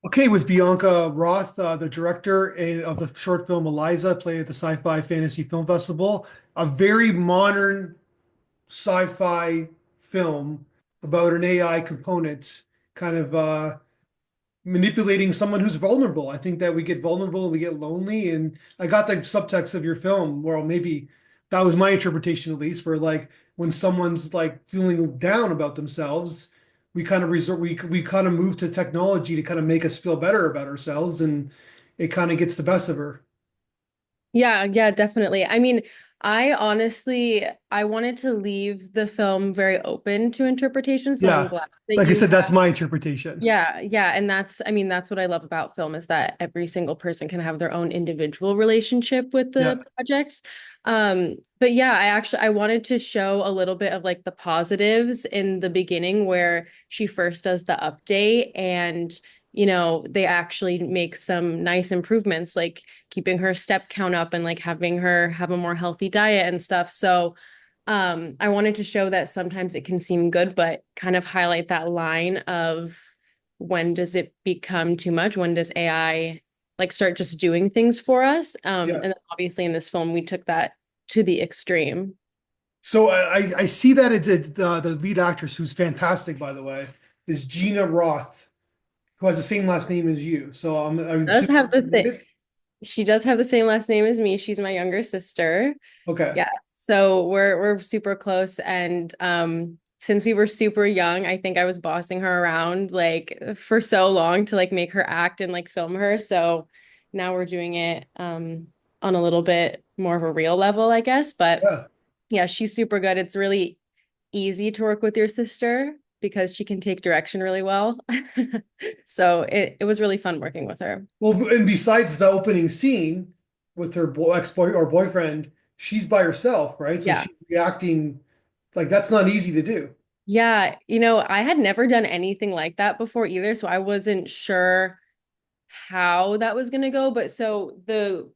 Okay, with Bianca Roth, the director of the short film ELIZA, played at the Sci-Fi Fantasy Film Festival. A very modern sci-fi film about an AI component kind of manipulating someone who's vulnerable. I think that we get vulnerable and we get lonely. And I got the subtext of your film, well, maybe that was my interpretation at least, where like when someone's like feeling down about themselves, we kind of resort we kind of move to technology to kind of make us feel better about ourselves, and it kind of gets the best of her. Yeah, yeah, definitely. I mean, I honestly I wanted to leave the film very open to interpretation, so I'm Yeah. glad that Like I you said, that's have. my interpretation. Yeah, yeah, and I mean, that's what I love about film is that every single person can have their own individual relationship with Yeah. the project. But yeah, I wanted to show a little bit of like the positives in the beginning where she first does the update and they actually make some nice improvements, like keeping her step count up and like having her have a more healthy diet and stuff. So I wanted to show that sometimes it can seem good, but kind of highlight that line of when does it become too much? When does AI like start just doing things for us? Yeah. And then obviously in this film, we took that to the extreme. So I see that the lead actress, who's fantastic, by the way, is Gina Roth, who has the same last name as you. So I'm Does assuming have you're the same, related. she does have the same last name as me. She's my younger sister. Okay. Yeah. So we're super close. And since we were super young, I think I was bossing her around like for so long to like make her act and like film her. So now we're doing it on a little bit more of a real level, I guess. But Yeah. yeah, she's super good. It's really easy to work with your sister because she can take direction really well. So it was really fun working with her. Well, and besides the opening scene with her ex-boy or boyfriend, she's by herself, right? So Yeah. she's reacting like that's not easy to do. Yeah, I had never done anything like that before either, so I wasn't sure how that was gonna go. But so the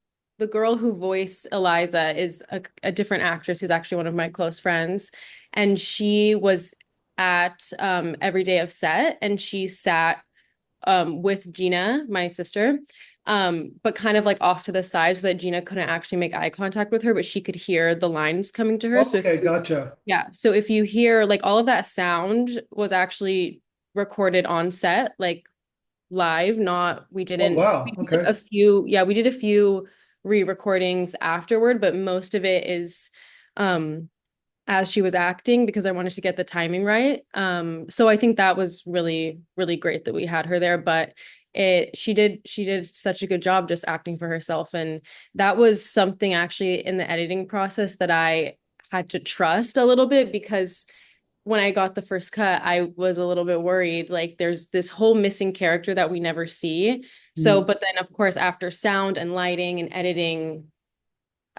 girl who voiced Eliza is a different actress who's actually one of my close friends, and she was at every day of set, and she sat with Gina, my sister, but kind of like off to the side so that Gina couldn't actually make eye contact with her, but she could hear the lines coming to her. So if Okay, gotcha. yeah. So if you hear like all of that sound was actually recorded on set, like live, not Oh we wow. did like Okay. a few, yeah, we did a few re-recordings afterward, but most of it is um as she was acting because I wanted to get the timing right. So I think that was really, really great that we had her there. But she did such a good job just acting for herself. And that was something actually in the editing process that I had to trust a little bit because when I got the first cut, I was a little bit worried. Like there's this whole missing character that we never see. So, Mhm. but then of course, after sound and lighting and editing,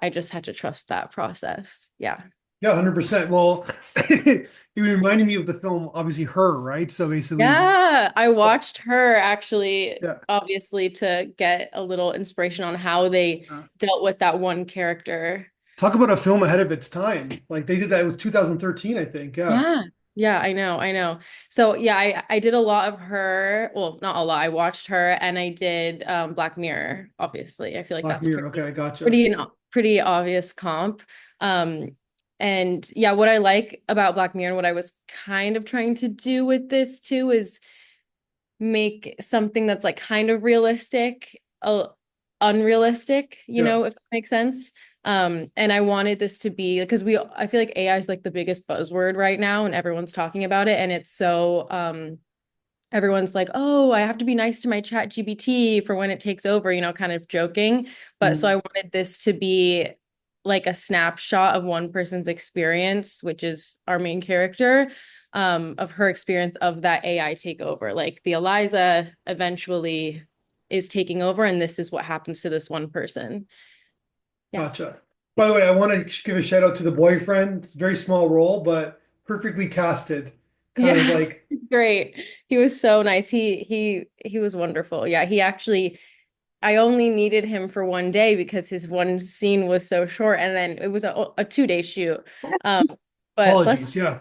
I just had to trust that process. Yeah. Yeah, 100%. Well, it reminded me of the film, obviously Her, right? So basically, Yeah, I watched her actually, yeah. obviously, to get a little inspiration on how they Uh, dealt with that one character. Talk about a film ahead of its time. Like they did that. It was 2013, I think. Yeah. Yeah. Yeah, I know, I know. So yeah, I did a lot of her. Well, not a lot. I watched her and I did Black Mirror, obviously. I feel like Black that's Mirror. Okay, I gotcha. pretty obvious comp. Um, and yeah, what I like about Black Mirror and what I was kind of trying to do with this too is make something that's like kind of realistic, unrealistic, Yeah. if that makes sense. And I wanted this to be because I feel like AI is like the biggest buzzword right now and everyone's talking about it. And it's so everyone's like, oh, I have to be nice to my chat GPT for when it takes over, kind of joking. But so I Mhm. wanted this to be like a snapshot of one person's experience, which is our main character, of her experience of that AI takeover. Like the ELIZA eventually is taking over, and this is what happens to this one person. Yeah. Gotcha. By the way, I want to give a shout out to the boyfriend. Very small role, but perfectly casted. Kind of Yeah. like, Great. He was so nice. He was wonderful. Yeah, he actually I only needed him for one day because his one scene was so short, and then it was a 2-day shoot. Um, but bless apologies. Yeah.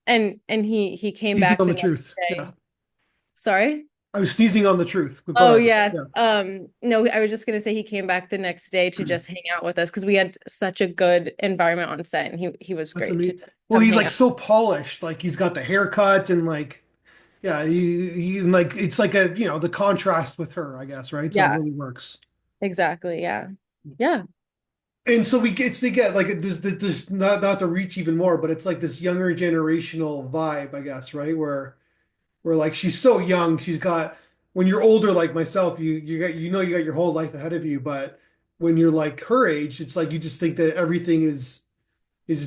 and he came Easy back on the the next truth. Yeah. day. Sorry? I was sneezing on the truth, but go Oh ahead. Yeah, yes. No, I was just gonna say he came back the next day to just hang out with us because we had such a good environment on set, and he was that's great to amazing. Well, come he's hang like out. so polished. Like he's got the haircut and like, yeah, he like it's like a the contrast with her, I guess, right? So it Yeah, really works. exactly. Yeah. Yeah. And so we get to get like this not to reach even more, but it's like this younger generational vibe, I guess, right? Where like she's so young, she's got when you're older like myself, you got your whole life ahead of you, but when you're like her age, it's like you just think that everything is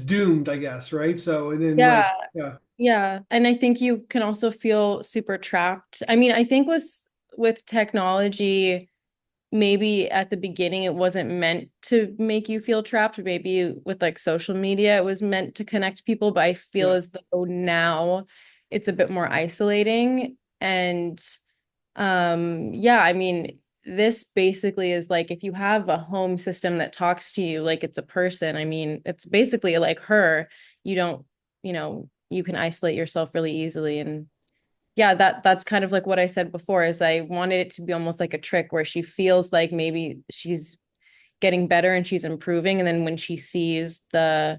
doomed, I guess, right? So and then like Yeah. yeah, Yeah. And I think you can also feel super trapped. I mean, I think with technology, maybe at the beginning it wasn't meant to make you feel trapped. Maybe with like social media, it was meant to connect people, but I feel yeah, as though now it's a bit more isolating. And yeah, I mean, this basically is like if you have a home system that talks to you like it's a person, I mean, it's basically like her. You don't, you can isolate yourself really easily. And yeah, that's kind of like what I said before is I wanted it to be almost like a trick where she feels like maybe she's getting better and she's improving. And then when she sees the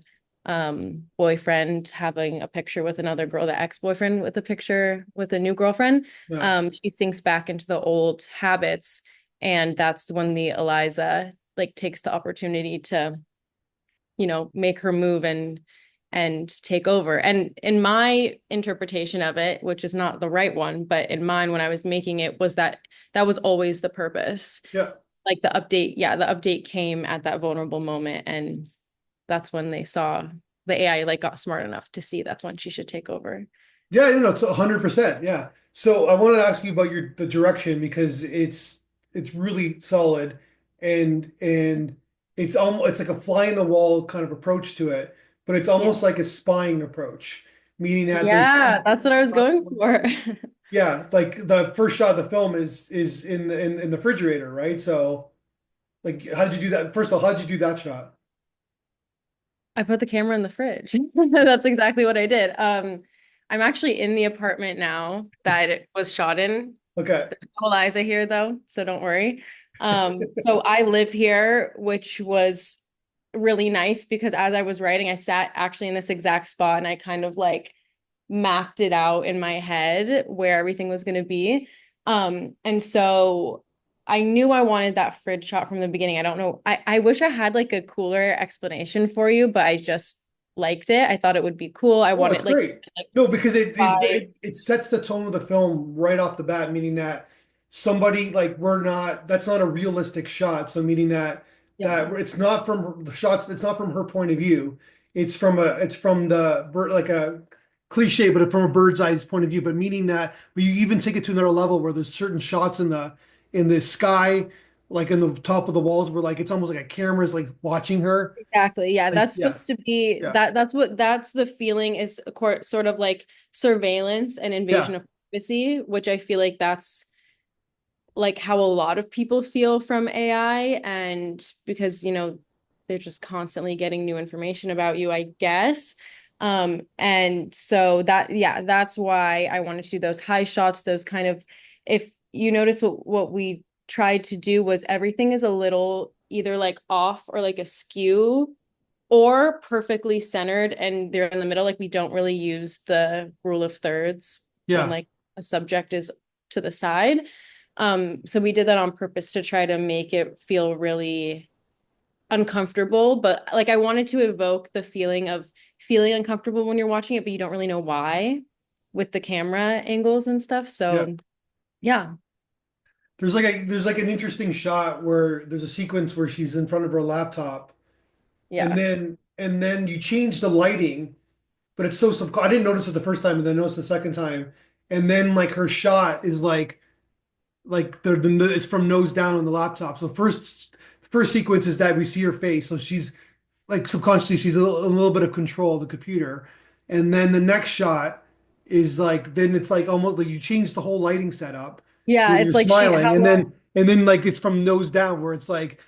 boyfriend having a picture with another girl, the ex-boyfriend with a picture with a new girlfriend, yeah, she sinks back into the old habits. And that's when the Eliza like takes the opportunity to, make her move and take over. And in my interpretation of it, which is not the right one, but in mine when I was making it was that that was always the purpose. yeah. Like the update came at that vulnerable moment, and that's when they saw the AI like got smart enough to see that's when she should take over. Yeah, it's 100%. Yeah. So I wanted to ask you about the direction because it's really solid and it's like a fly in the wall kind of approach to it, but it's Yeah. almost like a spying approach, meaning that there's Yeah, that's what I was shots going for. yeah, like the first shot of the film is in the refrigerator, right? So like how did you do that? First of all, how did you do that shot? I put the camera in the fridge. That's exactly what I did. I'm actually in the apartment now that it was shot in. Okay. No ELIZA here though, so don't worry. So I live here, which was really nice because as I was writing, I sat actually in this exact spot and I kind of like mapped it out in my head where everything was going to be. And so I knew I wanted that fridge shot from the beginning. I don't know. I wish I had like a cooler explanation for you, but I just liked it. I thought it would be cool. I Oh, it's wanted like great. No, because by it sets the tone of the film right off the bat, meaning that somebody like we're not that's not a realistic shot. So meaning yeah. it's not from the shots, it's not from her point of view. It's from the bird like a cliche, but from a bird's eye's point of view. But meaning that when you even take it to another level where there's certain shots in the sky, like in the top of the walls, where like it's almost like a camera's like watching her. Exactly. Yeah, Like that's yeah, supposed to be yeah, that's the feeling is sort of like surveillance and yeah, invasion of privacy, which I feel like that's like how a lot of people feel from AI and because they're just constantly getting new information about you, I guess. And so that yeah, that's why I wanted to do those high shots, those kind of if you notice what we tried to do was everything is a little either like off or like askew or perfectly centered and they're in the middle. Like we don't really use the rule of thirds when yeah. like a subject is to the side. So we did that on purpose to try to make it feel really uncomfortable, but like I wanted to evoke the feeling of feeling uncomfortable when you're watching it, but you don't really know why with the camera angles and stuff. Yeah. So yeah, There's like an interesting shot where there's a sequence where she's in front of her laptop yeah, and then you change the lighting, but it's so I didn't notice it the first time and then noticed the second time. And then like her shot is like it's from nose down on the laptop. So first sequence is that we see her face. So she's like subconsciously she's a little bit of control of the computer. And then the next shot is like then it's like almost like you change the whole lighting setup where yeah. you're It's like she smiling how long and then like it's from nose down where it's like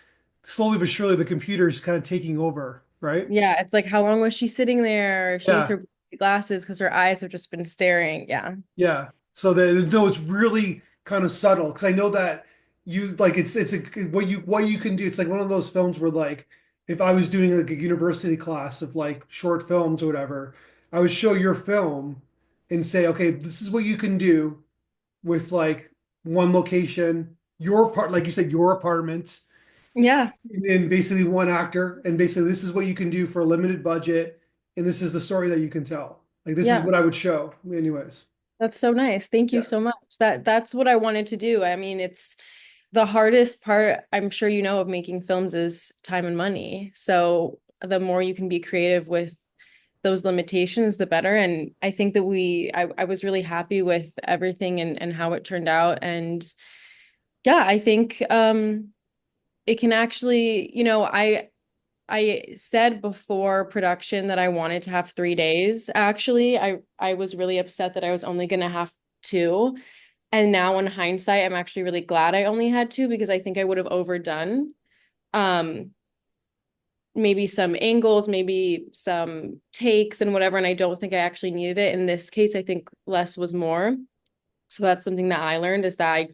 slowly but surely the computer is kind of taking over, right? yeah, it's like how long was she sitting there? She needs Yeah. her glasses because her eyes have just been staring. Yeah. Yeah. So that no, it's really kind of subtle because I know that you like it's a what you can do. It's like one of those films where like if I was doing like a university class of like short films or whatever, I would show your film and say, okay, this is what you can do with like one location, your part, like you said, your apartment, Yeah. and basically one actor, and basically this is what you can do for a limited budget, and this is the story that you can tell. Like this is Yeah. what I would show, anyways. That's so nice. Thank you Yeah. so much. That's what I wanted to do. I mean, it's the hardest part, I'm sure you know, of making films is time and money. So the more you can be creative with those limitations, the better. And I think that I was really happy with everything and how it turned out. And yeah, I think it can actually, I said before production that I wanted to have 3 days. Actually, I was really upset that I was only gonna have two. And now in hindsight, I'm actually really glad I only had two because I think I would have overdone um maybe some angles, maybe some takes and whatever. And I don't think I actually needed it. In this case, I think less was more. So that's something that I learned is that I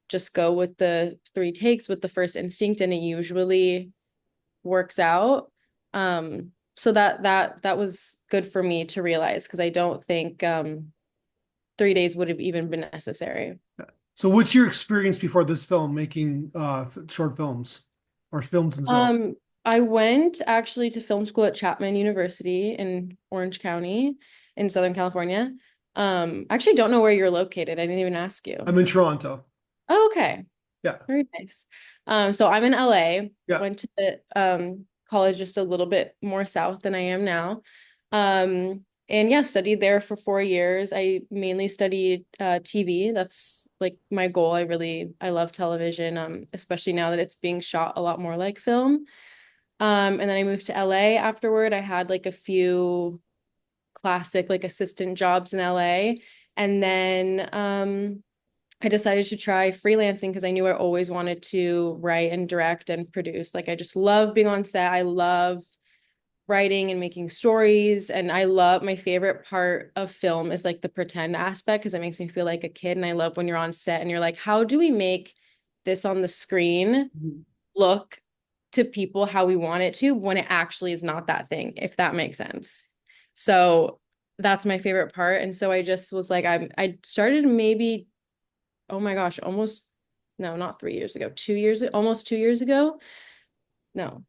just go with the three takes with the first instinct and it usually works out. So that was good for me to realize because I don't think 3 days would have even been necessary. So what's your experience before this film making short films or films themselves? Um, I went actually to film school at Chapman University in Orange County in Southern California. I actually don't know where you're located. I didn't even ask you. I'm in Toronto. Oh, okay. Yeah. Very nice. So I'm in LA, Yeah. went to the college just a little bit more south than I am now. And yeah, studied there for 4 years. I mainly studied TV. That's like my goal. I love television, especially now that it's being shot a lot more like film. And then I moved to LA afterward. I had like a few classic like assistant jobs in LA. And then I decided to try freelancing because I knew I always wanted to write and direct and produce. Like I just love being on set. I love writing and making stories. And I love my favorite part of film is like the pretend aspect because it makes me feel like a kid. And I love when you're on set and you're like, how do we make this on the screen Mhm. look to people how we want it to when it actually is not that thing, if that makes sense. So that's my favorite part. And so I just was like, I started maybe oh my gosh, almost no, not 3 years ago, 2 years, almost 2 years ago. No,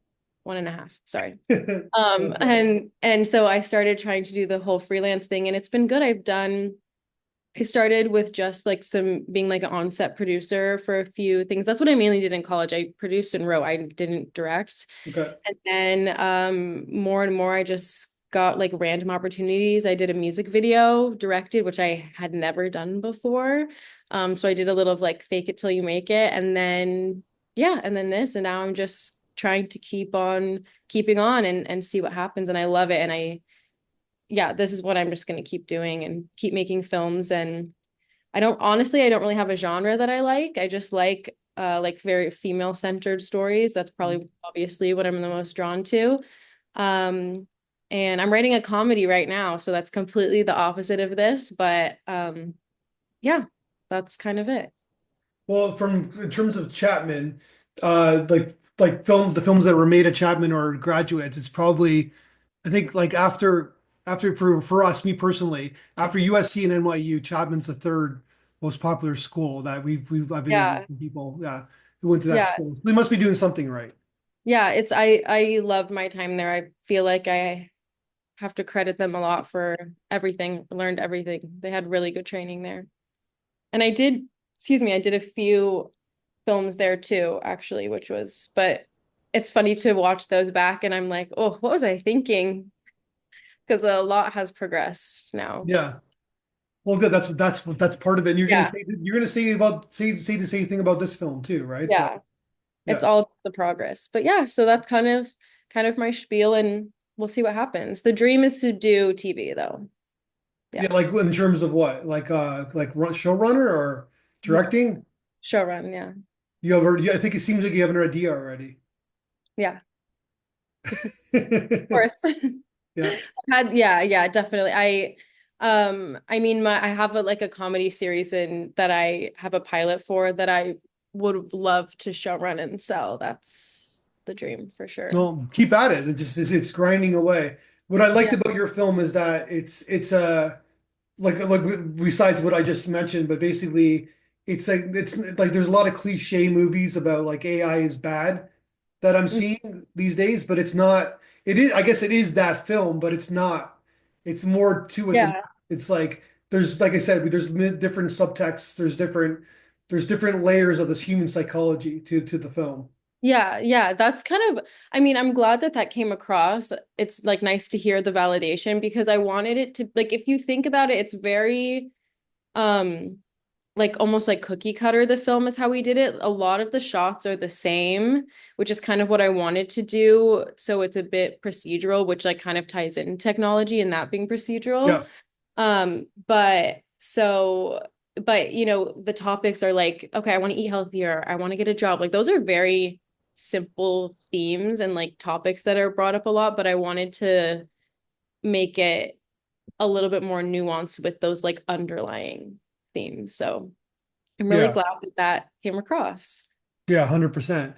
1.5. Sorry. That's all right. And so I started trying to do the whole freelance thing, and it's been good. I started with just like some being like an on-set producer for a few things. That's what I mainly did in college. I produced and wrote. I didn't direct. Okay. And then more and more I just got like random opportunities. I did a music video directed, which I had never done before. So I did a little of like fake it till you make it. And then yeah, and then this, and now I'm just trying to keep on keeping on and see what happens. And I love it. And yeah, this is what I'm just gonna keep doing and keep making films. And I don't really have a genre that I like. I just like very female centered stories. That's probably obviously what I'm the most drawn to. Um, and I'm writing a comedy right now, so that's completely the opposite of this, but yeah, that's kind of it. Well, from in terms of Chapman, like the films that were made at Chapman or graduates, it's probably I think like after for us, me personally, after USC and NYU, Chapman's the third most popular school that I've interviewed Yeah. people, yeah, who went to that Yeah. school. They must be doing something right. Yeah, I loved my time there. I feel like I have to credit them a lot for everything. Learned everything. They had really good training there. And I did a few films there too, actually, but it's funny to watch those back and I'm like, oh, what was I thinking? Because a lot has progressed now. Yeah. Well, good. That's part of it. And Yeah, you're gonna say about say the same thing about this film too, right? So yeah, it's yeah. all the progress. But yeah, so that's kind of my spiel, and we'll see what happens. The dream is to do TV though. Yeah, Yeah. like in terms of what? Like showrunner or Mhm. directing? Showrun, yeah. Yeah, I think it seems like you have an idea already. Yeah, of course. Yeah. Yeah, definitely. I mean, I have like a comedy series in that I have a pilot for that I would love to show run and sell. That's the dream for sure. No, keep at it. It's grinding away. What I liked Yeah. about your film is that it's a like besides what I just mentioned, but basically it's like there's a lot of cliche movies about like AI is bad that I'm Mm, seeing these days, but it's not. It is, I guess it is that film, but it's not. It's more to it than yeah. that. It's like there's like I said, there's different subtexts, there's different layers of this human psychology to the film. Yeah, yeah, that's kind of, I mean, I'm glad that that came across. It's like nice to hear the validation because I wanted it to like if you think about it, it's very um like almost like cookie cutter the film is how we did it. A lot of the shots are the same, which is kind of what I wanted to do. So it's a bit procedural, which like kind of ties in technology and that being procedural. Yeah, But so but you know, the topics are like, okay, I want to eat healthier, I want to get a job. Like those are very simple themes and like topics that are brought up a lot, but I wanted to make it a little bit more nuanced with those like underlying themes. So I'm really yeah, glad that that came across. yeah, 100%.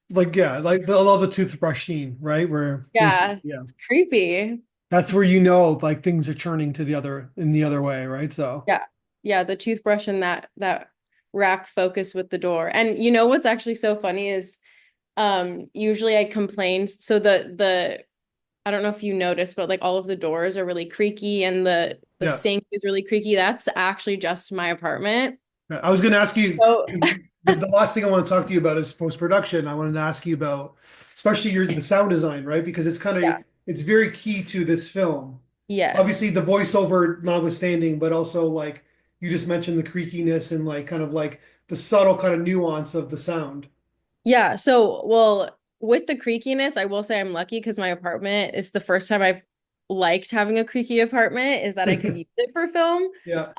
Like yeah, like I love the toothbrush scene, right? Where basically, Yeah, yeah, it's creepy. that's where you know like things are turning to the other in the other way, right? So Yeah. Yeah, the toothbrush and that rack focus with the door. And you know what's actually so funny is usually I complained so the I don't know if you noticed, but like all of the doors are really creaky and the yeah. sink is really creaky. That's actually just my apartment. I was going to ask you, So 'cause the last thing I want to talk to you about is post-production. I wanted to ask you about, especially the sound design, right? Because yeah. it's very key to this film. Obviously, Yes. the voiceover notwithstanding, but also like you just mentioned the creakiness and like kind of like the subtle kind of nuance of the sound. Yeah, so well, with the creakiness, I will say I'm lucky because my apartment is the first time I've liked having a creaky apartment is that I could use it for film. Yeah,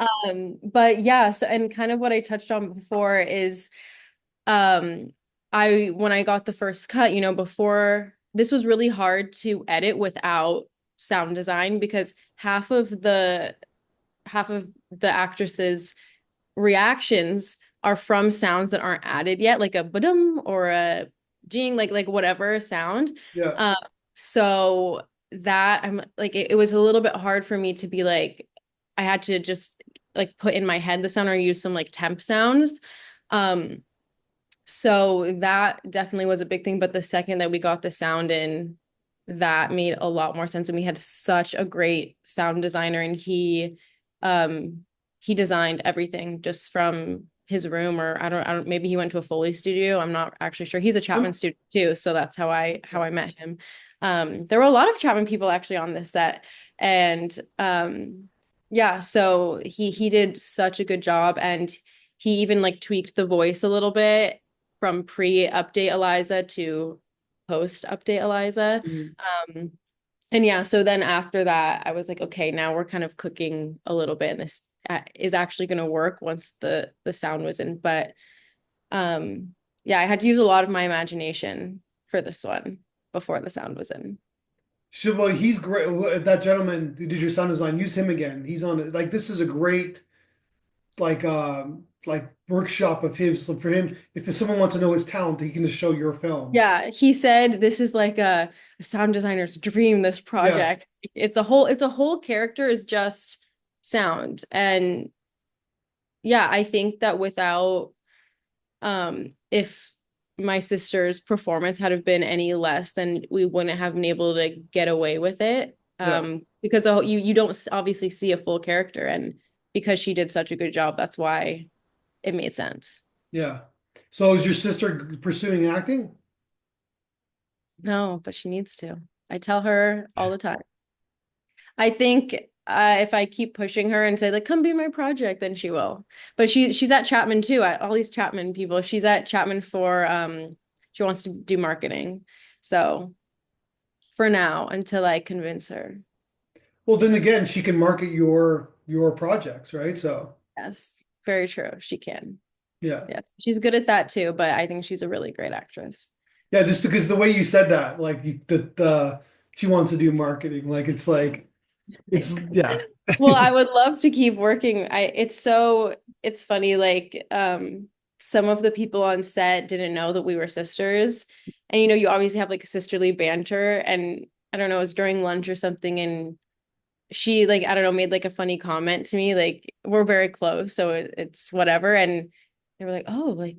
But yeah, so and kind of what I touched on before is um I when I got the first cut, you know, before this was really hard to edit without sound design because half of the actresses reactions are from sounds that aren't added yet, like a badum or a jing, like whatever sound. yeah, Uh, so that I'm like it was a little bit hard for me to be like I had to just like put in my head the sound or use some like temp sounds. Um, so that definitely was a big thing. But the second that we got the sound in, that made a lot more sense. And we had such a great sound designer, and he designed everything just from his room, or I don't, maybe he went to a Foley studio. I'm not actually sure. He's a Chapman Um, student too, so that's how yeah. I met him. There were a lot of Chapman people actually on this set, and yeah, so he did such a good job, and he even like tweaked the voice a little bit from pre-update ELIZA to post-update ELIZA. Mm. Um, and yeah, so then after that, I was like, okay, now we're kind of cooking a little bit, and this is actually going to work once the sound was in. But yeah, I had to use a lot of my imagination for this one before the sound was in. So, well, he's great. That gentleman who did your sound design, use him again. He's on it. Like this is a great like workshop of his for him. If someone wants to know his talent, he can just show your film. Yeah, he said this is like a sound designer's dream, this Yeah, project. It's a whole character is just sound. And yeah, I think that without if my sister's performance had have been any less, then we wouldn't have been able to get away with it. yeah, Because you don't obviously see a full character, and because she did such a good job, that's why it made sense. yeah. So is your sister pursuing acting? No, but she needs to. I tell her all the time. I think if I keep pushing her and say like, "Come be my project," then she will. But she's at Chapman too. At all these Chapman people, she's at Chapman for she wants to do marketing. So for now, until I convince her, Well, then again, she can market your projects, right? So yes, very true. She can. yeah, Yes, she's good at that too. But I think she's a really great actress. yeah. Just because the way you said that, like the she wants to do marketing, like it's yeah. Well, I would love to keep working. It's funny, like some of the people on set didn't know that we were sisters. And you obviously have like a sisterly banter, and I don't know, it was during lunch or something, and she like I don't know, made like a funny comment to me. Like we're very close, so it's whatever. And they were like, "Oh, like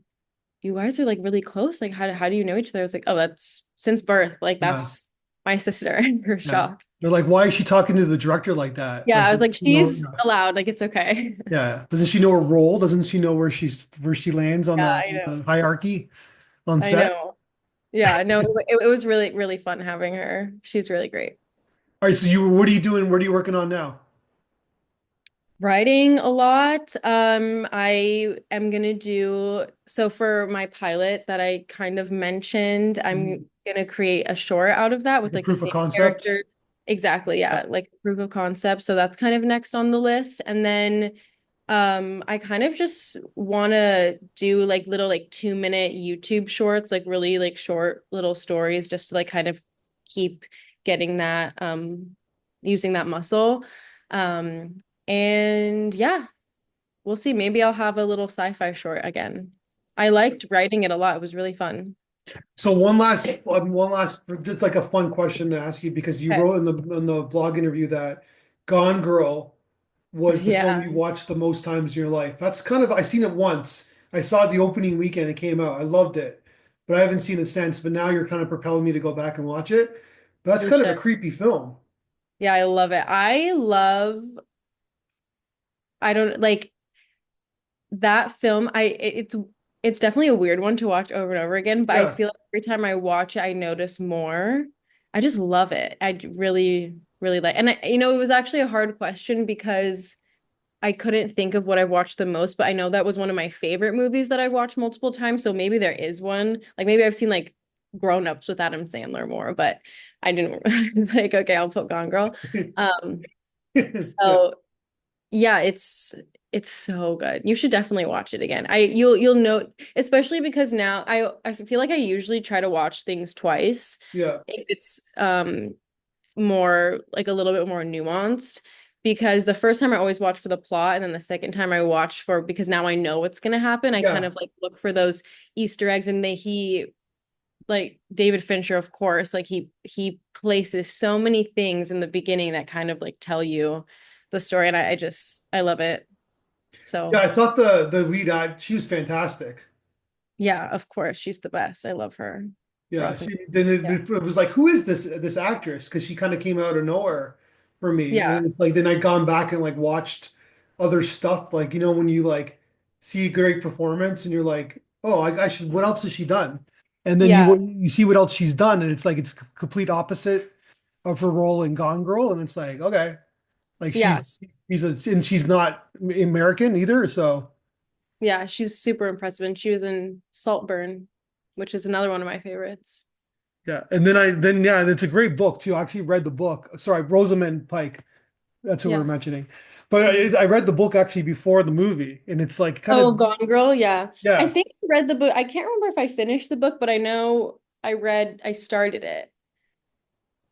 you guys are like really close. Like how do you know each other?" I was like, "Oh, that's since birth. Like Yeah, that's my sister." And her yeah. shock. They're like, why is she talking to the director like that? Yeah, Like, I was like, you know, she's allowed. Like it's okay. yeah. Doesn't she know her role? Doesn't she know where she lands on Yeah, I know. the hierarchy on I set? know. Yeah, no, it was really, really fun having her. She's really great. All right, so what are you doing? What are you working on now? Writing a lot. I am gonna do so for my pilot that I kind of mentioned, Mhm. I'm gonna create a short out of that Like with a like the proof of same concept? characters. Exactly, Yeah. yeah, like proof of concept. So that's kind of next on the list. And then I kind of just wanna do like little like 2-minute YouTube shorts, like really like short little stories just to like kind of keep getting that using that muscle. And yeah, we'll see. Maybe I'll have a little sci-fi short again. I liked writing it a lot. It was really fun. So one last, just like a fun question to ask you because you Okay. wrote in the blog interview that Gone Girl was the film Yeah, you watched the most times in your life. That's kind of, I seen it once. I saw it the opening weekend it came out. I loved it, but I haven't seen it since. But now you're kind of propelling me to go back and watch it. But that's you kind of a should. creepy film. Yeah, I love it. I don't like that film. It's definitely a weird one to watch over and over again, but I Yeah. feel like every time I watch it, I notice more. I just love it. Really, really like, and it was actually a hard question because I couldn't think of what I've watched the most, but I know that was one of my favorite movies that I've watched multiple times. So maybe there is one. Like maybe I've seen like Grown Ups with Adam Sandler more, but I didn't like, okay, I'll put Gone Girl. Um, Yeah. so yeah, it's so good. You should definitely watch it again. You'll know, especially because now I feel like I usually try to watch things twice Yeah. if it's more like a little bit more nuanced because the first time I always watch for the plot and then the second time I watch for because now I know what's going to happen. I kind Yeah. of like look for those Easter eggs and he like David Fincher of course like he places so many things in the beginning that kind of like tell you the story and I love it. Yeah. So I thought the lead act, she was fantastic. yeah, of course she's the best. I love her. Yeah, Rosamund. she then Yeah. it was like, who is this actress? Because she kind of came out of nowhere for me, Yeah. and it's like then I gone back and like watched other stuff, like when you like see a great performance and you're like, oh, I should. What else has she done? And then Yeah. you see what else she's done, and it's like it's complete opposite of her role in Gone Girl, and it's like okay, like Yeah. she's not American either, so. Yeah, she's super impressive. And she was in Saltburn, which is another one of my favorites. Yeah, and then yeah, it's a great book too. I actually read the book. Sorry, Rosamund Pike. That's who we were Yeah. mentioning. But I read the book actually before the movie, and it's like kind of Oh, Gone Girl. Yeah. I yeah, think I read the book. I can't remember if I finished the book, but I know I started it.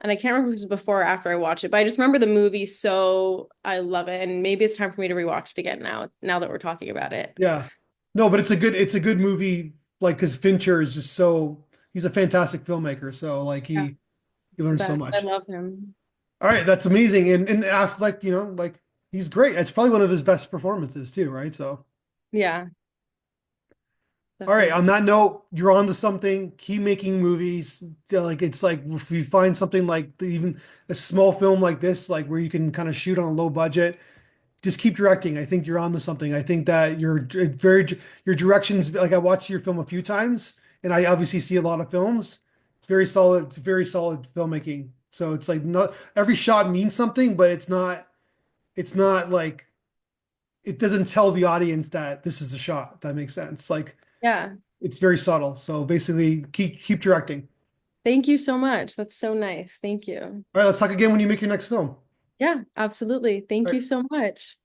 And I can't remember if it was before or after I watched it, but I just remember the movie, so I love it. And maybe it's time for me to rewatch it again now that we're talking about it. yeah. No, but it's a good movie. Like because Fincher is just so he's a fantastic filmmaker. So like Yeah, he the learns so best. I much. love him. All right, that's amazing. And Affleck, like he's great. It's probably one of his best performances too, right? So. Yeah, All right, on definitely. that note, you're on to something. Keep making movies. Like it's like if you find something like even a small film like this, like where you can kind of shoot on a low budget, just keep directing. I think you're on to something. I think that your directions. Like I watched your film a few times, and I obviously see a lot of films. It's very solid. It's very solid filmmaking. So it's like not every shot means something, but it's not. It's not like it doesn't tell the audience that this is a shot. If that makes sense. Like Yeah. it's very subtle. So basically, keep directing. Thank you so much. That's so nice. Thank you. All right, let's talk again when you make your next film. Yeah, absolutely. Thank All you right. so much.